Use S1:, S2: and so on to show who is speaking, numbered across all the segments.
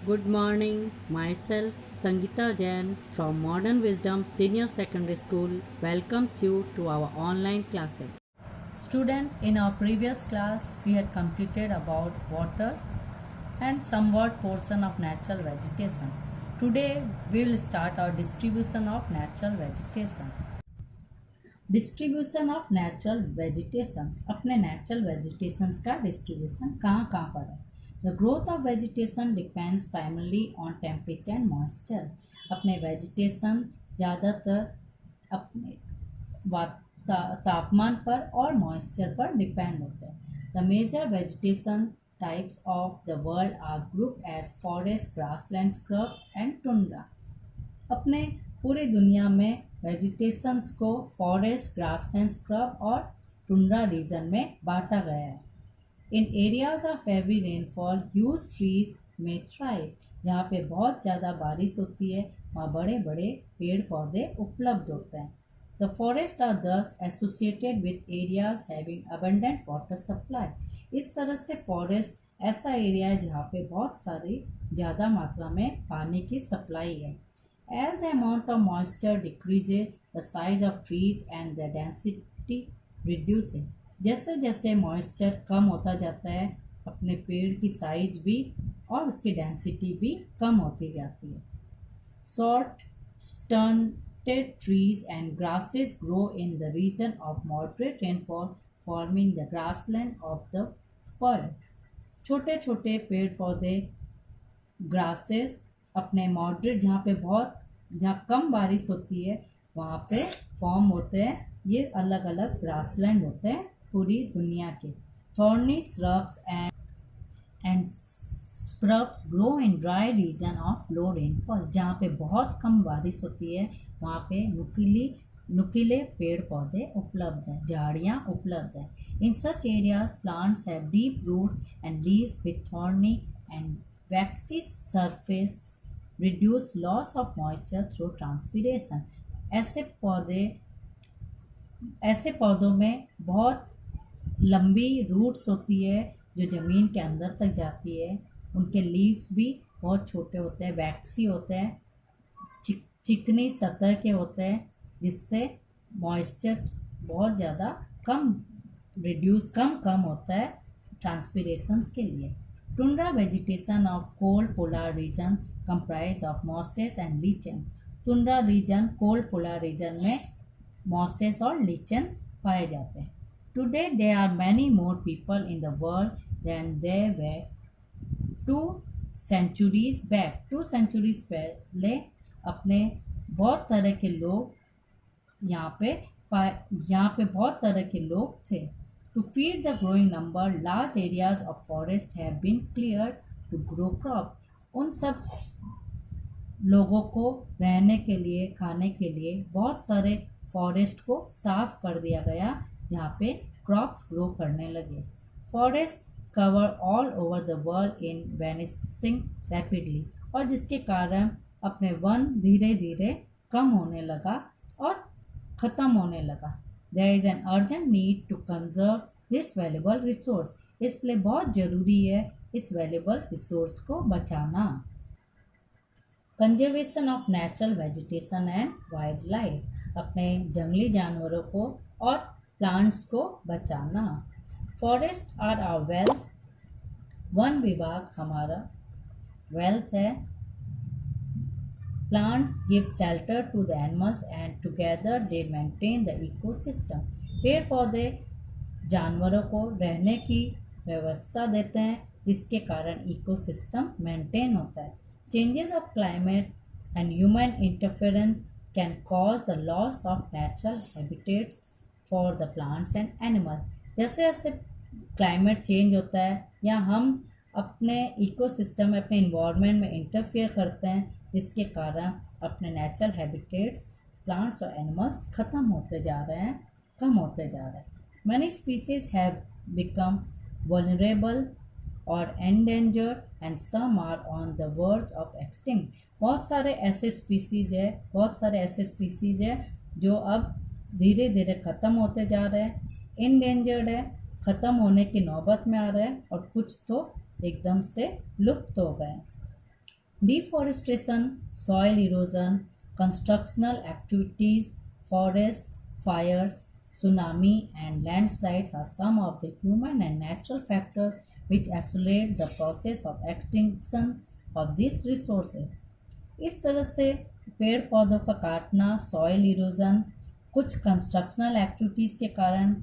S1: Good morning. Myself, Sangeeta Jain from Modern Wisdom Senior Secondary School welcomes you to our online classes. Student, in our previous class, we had completed about water and somewhat portion of natural vegetation. Today, we will start our distribution of natural vegetation. Distribution of natural vegetation, अपने natural vegetations का distribution कहाँ कहाँ पर है। The growth of vegetation depends primarily on temperature and moisture. अपने vegetation ज़्यादातर अपने तापमान पर और मॉइस्चर पर डिपेंड होते हैं। The major vegetation types of the world are group as forest, grassland, scrubs and tundra. अपने पूरी दुनिया में वेजिटेशंस को फॉरेस्ट, ग्रासलैंड, स्क्रब और टुंड्रा रीजन में बांटा गया है। In areas of heavy rainfall huge trees में थ्राइव। जहाँ पे बहुत ज़्यादा बारिश होती है वहाँ बड़े बड़े पेड़ पौधे उपलब्ध होते हैं। द फॉरेस्ट आर दस associated with areas having abundant water supply. इस तरह से फॉरेस्ट ऐसा एरिया है जहाँ पे बहुत सारी ज़्यादा मात्रा में पानी की सप्लाई है। As the amount of moisture decreases, the size of trees and the density reduces. जैसे जैसे मॉइस्चर कम होता जाता है अपने पेड़ की साइज भी और उसकी डेंसिटी भी कम होती जाती है। Short stunted trees and grasses grow in the region of moderate rainfall, forming the grassland of the world. छोटे छोटे पेड़ पौधे ग्रासेस अपने मॉडरेट जहाँ कम बारिश होती है वहाँ पे फॉर्म होते हैं। ये अलग अलग ग्रासलैंड होते हैं पूरी दुनिया के। Thorny shrubs and scrubs grow in dry region of low rainfall. जहाँ पे बहुत कम बारिश होती है वहाँ पे नुकीले पेड़ पौधे उपलब्ध हैं, झाड़ियाँ उपलब्ध हैं। In such areas plants have deep roots and leaves with thorny and waxy surface reduce loss of moisture through transpiration. ऐसे पौधों में बहुत लंबी रूट्स होती है जो ज़मीन के अंदर तक जाती है। उनके लीव्स भी बहुत छोटे होते हैं, वैक्सी होते हैं, चिकनी सतह के होते हैं, जिससे मॉइस्चर बहुत ज़्यादा कम होता है ट्रांसपीरेशंस के लिए। Tundra vegetation of cold polar region comprise of mosses and lichen. Tundra region cold polar region में मॉसेस और लीचन्स पाए जाते हैं। Today there are many more people in the world than there were 2 centuries back. 2 centuries पहले अपने बहुत तरह के लोग यहाँ पे बहुत तरह के लोग थे। To feed the growing number, large areas of forest have been cleared to grow crop. उन सब लोगों को रहने के लिए, खाने के लिए बहुत सारे फॉरेस्ट को साफ कर दिया गया जहाँ पे क्रॉप्स ग्रो करने लगे। Forest cover all over the world in vanishing rapidly. और जिसके कारण अपने वन धीरे धीरे कम होने लगा और ख़त्म होने लगा। There is an urgent need to conserve this valuable resource. इसलिए बहुत ज़रूरी है इस valuable resource को बचाना। Conservation of natural vegetation and wildlife, अपने जंगली जानवरों को और प्लांट्स को बचाना। Forests are our wealth, one विभाग हमारा वेल्थ है। Plants give shelter to the animals and together they maintain the ecosystem. पेड़ पौधे जानवरों को रहने की व्यवस्था देते हैं जिसके कारण इकोसिस्टम मेंटेन होता है। Changes of climate and human interference can cause the loss of natural habitats for the plants and animals. जैसे जैसे क्लाइमेट चेंज होता है या हम अपने इकोसिस्टम में, अपने इन्वायरमेंट में इंटरफेयर करते हैं जिसके कारण अपने नेचुरल हैबिटेट्स, प्लांट्स और एनिमल्स ख़त्म होते जा रहे हैं, कम होते जा रहे हैं। Many species have become vulnerable और endangered and some are on the verge of extinct. बहुत सारे ऐसे स्पीसीज है जो अब धीरे धीरे ख़त्म होते जा रहे हैं, एंडेंजर्ड है, ख़त्म होने की नौबत में आ रहे हैं और कुछ तो एकदम से लुप्त हो गए। Deforestation, soil erosion, constructional activities, forest fires, tsunami, and landslides are some of the human and natural factors which accelerate the process of extinction of these resources. इस तरह से पेड़ पौधों का काटना, सॉइल इरोजन, कुछ कंस्ट्रक्शनल एक्टिविटीज़ के कारण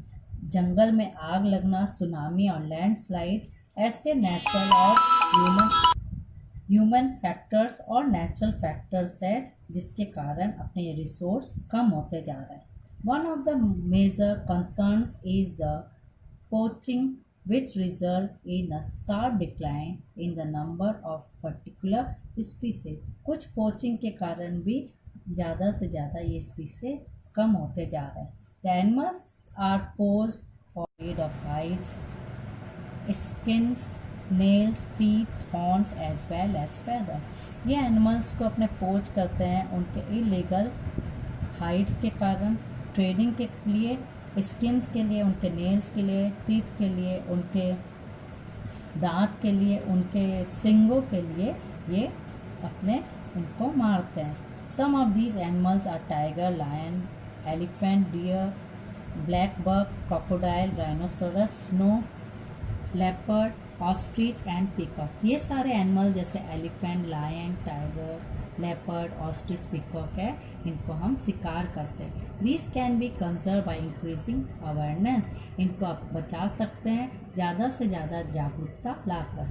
S1: जंगल में आग लगना, सुनामी और लैंडस्लाइड ऐसे नेचुरल और ह्यूमन फैक्टर्स और नेचुरल फैक्टर्स है जिसके कारण अपने रिसोर्स कम होते जा रहे हैं. One of the major concerns is the poaching which result in a sharp decline in the number of particular species. कुछ poaching के कारण भी ज़्यादा से ज़्यादा ये species कम होते जा रहे हैं. The animals are poached for trade of hides, skins, nails, teeth, horns as well as feather. ये एनिमल्स को अपने पोच करते हैं उनके इलीगल हाइड्स के कारण, ट्रेडिंग के लिए, स्किन्स के लिए, उनके नेल्स के लिए, टीथ के लिए, उनके दांत के लिए, उनके सिंगों के लिए ये अपने इनको मारते हैं. Some of these animals are tiger, lion, elephant, deer, black buck, crocodile, rhinoceros, snow leopard, ostrich and peacock. ये सारे एनिमल जैसे elephant, lion, tiger, leopard, ostrich, peacock है, इनको हम शिकार करते हैं. This can be conserve by increasing awareness. इनको आप बचा सकते हैं ज़्यादा से ज़्यादा जागरूकता लाकर.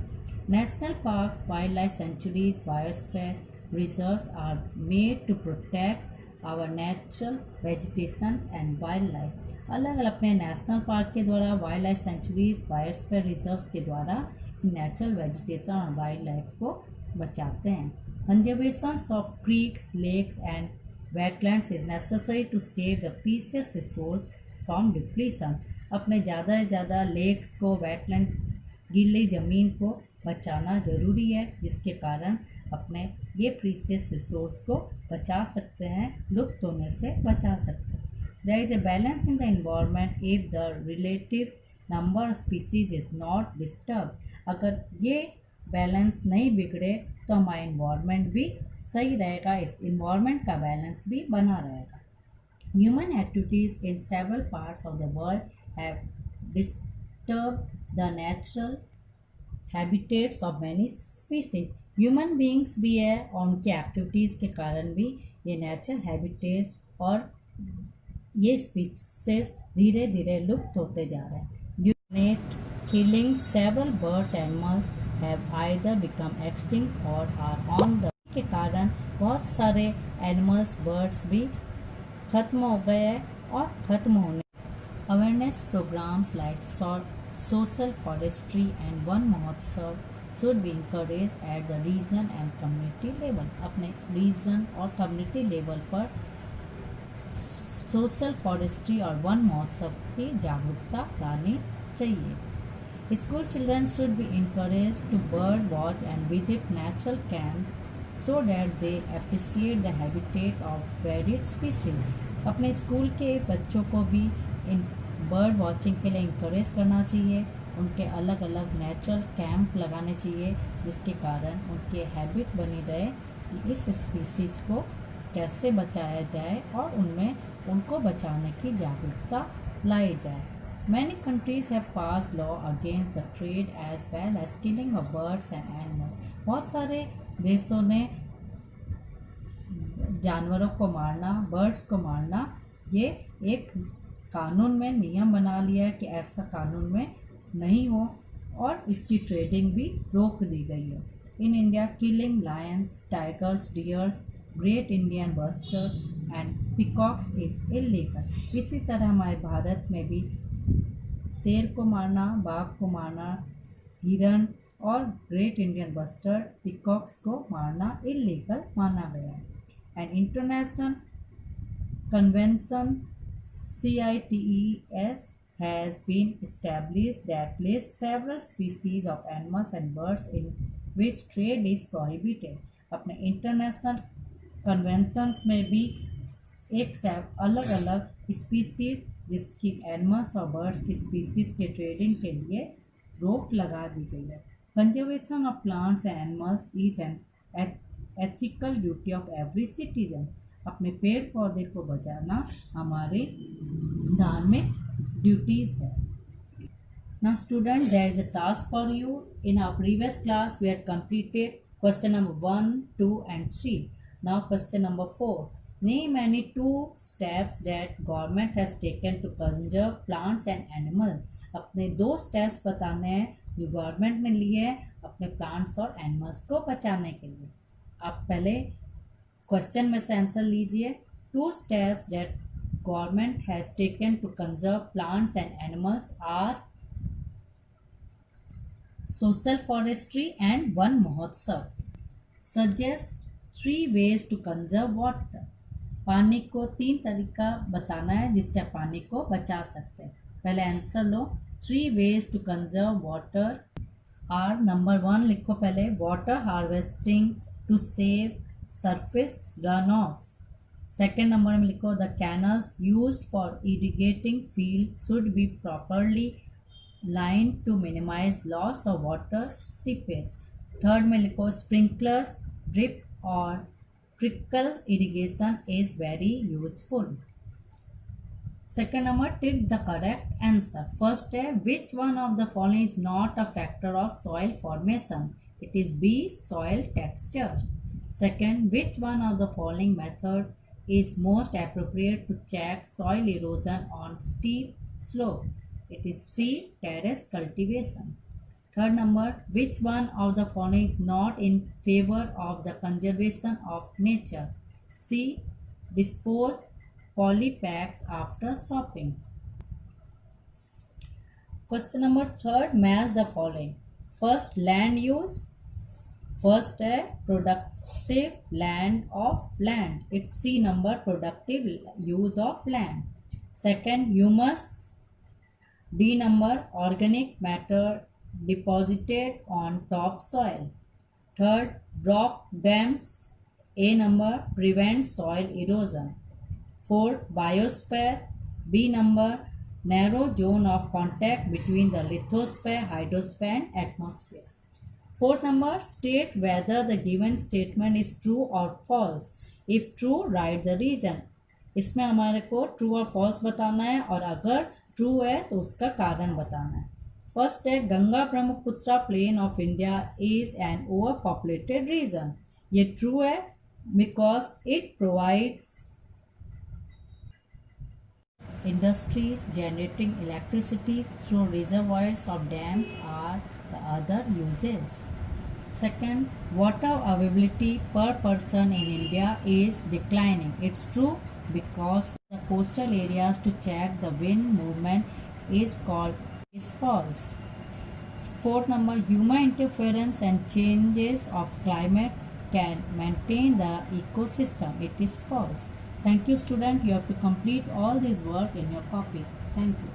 S1: National parks, wild life sanctuaries, biosphere reserves are made to protect our natural vegetation and wild life. अलग अलग अपने नेशनल पार्क के द्वारा, wild life sanctuaries, biosphere reserves के द्वारा नेचुरल वेजिटेशन और वाइल्ड लाइफ को बचाते हैं. Conservation of creeks, lakes and wetlands is necessary to save the precious resource from depletion. अपने ज़्यादा से ज़्यादा लेक्स को, वेटलैंड, गीली ज़मीन को बचाना ज़रूरी है जिसके कारण अपने ये प्रीसियस रिसोर्स को बचा सकते हैं, लुप्त होने से बचा सकते हैं. There is a balance in the environment if the relative number of species is not disturbed. अगर ये बैलेंस नहीं बिगड़े तो हमारा इन्वायरमेंट भी सही रहेगा, इस इन्वायरमेंट का बैलेंस भी बना रहेगा. Human activities in several parts of the world have disturb the natural habitats of many species. Human beings भी है और उनकी एक्टिविटीज़ के कारण भी ये नेचुरल हैबिटेट्स और ये स्पीसीज धीरे धीरे लुप्त होते जा रहे हैं. Killing several birds animals have either become extinct or are on the के कारण बहुत सारे एनिमल्स, बर्ड्स भी खत्म हो गए हैं और खत्म होने. Awareness programmes like social forestry and Van Mahotsav should be encourage at the regional and community level. अपने रीजन और कम्युनिटी लेवल पर सोशल फॉरेस्ट्री और वन महोत्सव की जागरूकता लानी चाहिए. School children should be encouraged to bird watch and visit natural camps so that they appreciate the habitat of varied species. अपने school के बच्चों को भी इन बर्ड वॉचिंग के लिए इंकरेज करना चाहिए. उनके अलग अलग नेचुरल कैंप लगाने चाहिए जिसके कारण उनके हैबिट बनी रहे कि इस स्पीसीज को कैसे बचाया जाए और उनमें उनको बचाने की जागरूकता लाई जाए. Many countries have passed law against the trade as well as killing of birds and animals. बहुत सारे देशों ने जानवरों को मारना, बर्ड्स को मारना, ये एक कानून में नियम बना लिया है कि ऐसा कानून में नहीं हो और इसकी ट्रेडिंग भी रोक दी गई है. In India killing Lions, tigers, dears, great Indian bustard and peacocks is illegal. इसी तरह हमारे भारत में भी शेर को मारना, बाघ को मारना, हिरन और ग्रेट इंडियन बस्टर्ड, पिकॉक्स को मारना इलीगल माना गया है. And international convention CITES has been established that lists several species of animals and birds in which trade is prohibited. अपने इंटरनेशनल कन्वेंशंस में भी एक से अलग अलग स्पीसीज जिसकी एनिमल्स और बर्ड्स की स्पीसीज के ट्रेडिंग के लिए रोक लगा दी गई है. Conservation of plants and animals is an ethical duty of every citizen. अपने पेड़ पौधे को बचाना हमारे धार्मिक ड्यूटीज है. Now student, there is a task for you. In our previous class we had completed question number 1, 2 and 3. Now question number 4. Name any 2 steps that government has taken to conserve plants and animals. अपने 2 steps बताने हैं जो government ने लिए हैं अपने plants और animals को बचाने के लिए. आप पहले क्वेश्चन में से आंसर लीजिए. 2 steps that government has taken to conserve plants and animals are social forestry and Van Mahotsav. Suggest 3 ways to conserve water. पानी को 3 तरीका बताना है जिससे आप पानी को बचा सकते हैं. पहले answer low. 3 ways to conserve water are, number 1 लिखो पहले, water harvesting to save surface runoff. Second number में लिखो, the canals used for irrigating field should be properly lined to minimize loss of water seepage. Third में लिखो, sprinklers, drip और trickle irrigation is very useful. Second number, tick the correct answer. First है, which one of the following is not a factor of soil formation? It is B, soil texture. Second, which one of the following method is most appropriate to check soil erosion on steep slope? It is C, terrace cultivation. Third number, which one of the following is not in favor of the conservation of nature? C, dispose polypacks after shopping. Question number 3, match the following. First, land use. First है productive land of land. It's C number, productive use of land. Second, humus. D number, organic matter deposited on topsoil. Third, rock dams. A number, prevent soil erosion. Fourth, biosphere. B number, narrow zone of contact between the lithosphere, hydrosphere and atmosphere. Fourth number, state whether the given statement is true or false. If true, write the reason. इसमें हमारे को true और false बताना है और अगर true है तो उसका कारण बताना है. फर्स्ट है, Ganga Brahmaputra plain of India is an over populated region. ये ट्रू है because it provides industries generating electricity through reservoirs of dams are the other uses. Second, water availability per person in India is declining. It's true because the coastal areas to check the wind movement is false. Fourth number, human interference and changes of climate can maintain the ecosystem. It is false. Thank you student. You have to complete all this work in your copy. Thank you.